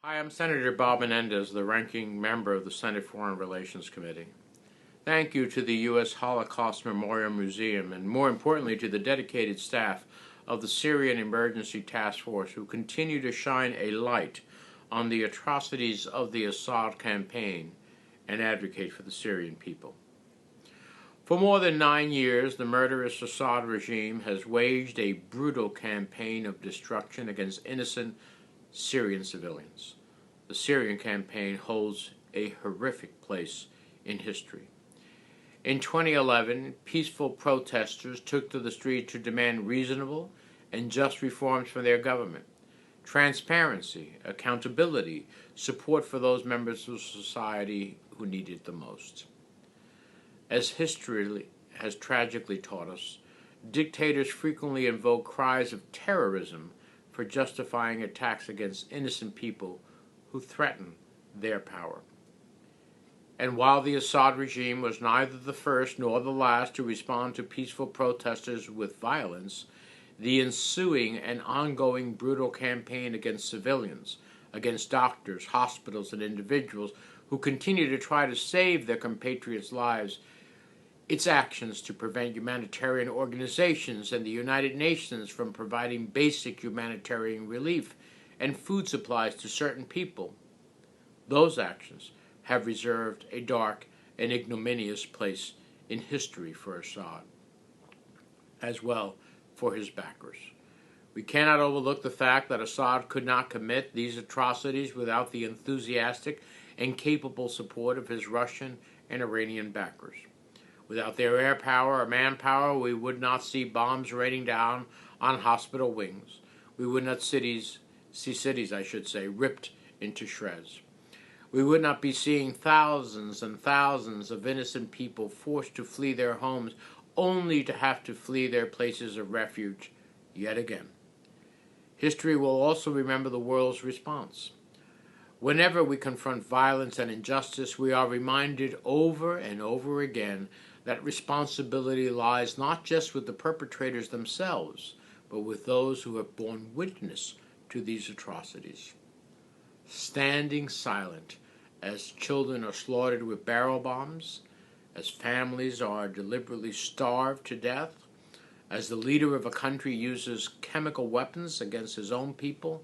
Hi, I'm Senator Bob Menendez, the ranking member of the Senate Foreign Relations Committee. Thank you to the U.S. Holocaust Memorial Museum and, more importantly, to the dedicated staff of the Syrian Emergency Task Force who continue to shine a light on the atrocities of the Assad campaign and advocate for the Syrian people. For more than 9 years, the murderous Assad regime has waged a brutal campaign of destruction against innocent Syrian civilians. The Syrian campaign holds a horrific place in history. In 2011, peaceful protesters took to the street to demand reasonable and just reforms from their government, transparency, accountability, support for those members of society who need it the most. As history has tragically taught us, dictators frequently invoke cries of terrorism for justifying attacks against innocent people who threaten their power. And while the Assad regime was neither the first nor the last to respond to peaceful protesters with violence, the ensuing and ongoing brutal campaign against civilians, against doctors, hospitals, and individuals who continue to try to save their compatriots' lives, its actions to prevent humanitarian organizations and the United Nations from providing basic humanitarian relief and food supplies to certain people, those actions have reserved a dark and ignominious place in history for Assad, as well for his backers. We cannot overlook the fact that Assad could not commit these atrocities without the enthusiastic and capable support of his Russian and Iranian backers. Without their air power or manpower, we would not see bombs raining down on hospital wings. We would not see cities, ripped into shreds. We would not be seeing thousands and thousands of innocent people forced to flee their homes only to have to flee their places of refuge yet again. History will also remember the world's response. Whenever we confront violence and injustice, we are reminded over and over again that responsibility lies not just with the perpetrators themselves, but with those who have borne witness to these atrocities. Standing silent as children are slaughtered with barrel bombs, as families are deliberately starved to death, as the leader of a country uses chemical weapons against his own people,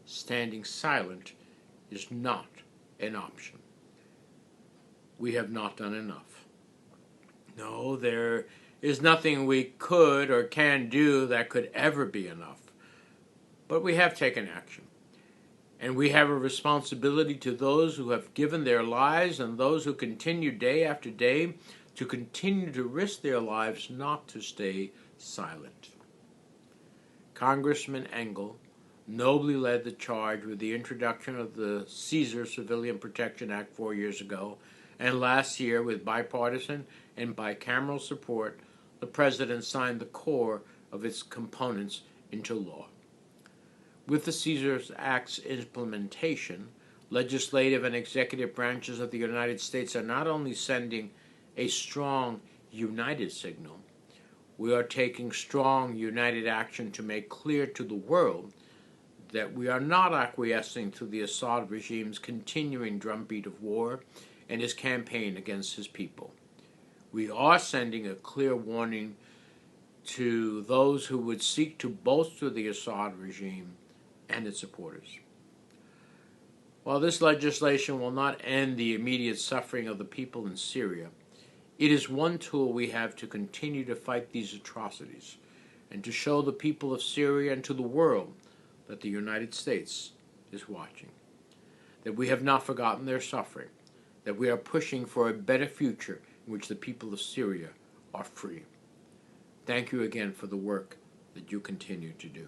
standing silent is not an option. We have not done enough. No, there is nothing we could or can do that could ever be enough. But we have taken action. And we have a responsibility to those who have given their lives and those who continue day after day to continue to risk their lives not to stay silent. Congressman Engel nobly led the charge with the introduction of the Caesar Civilian Protection Act 4 years ago, and last year, with bipartisan and bicameral support, the President signed the core of its components into law. With the Caesar Act's implementation, legislative and executive branches of the United States are not only sending a strong, united signal, we are taking strong, united action to make clear to the world that we are not acquiescing to the Assad regime's continuing drumbeat of war and his campaign against his people. We are sending a clear warning to those who would seek to bolster the Assad regime and its supporters. While this legislation will not end the immediate suffering of the people in Syria, it is one tool we have to continue to fight these atrocities and to show the people of Syria and to the world that the United States is watching, that we have not forgotten their suffering, that we are pushing for a better future in which the people of Syria are free. Thank you again for the work that you continue to do.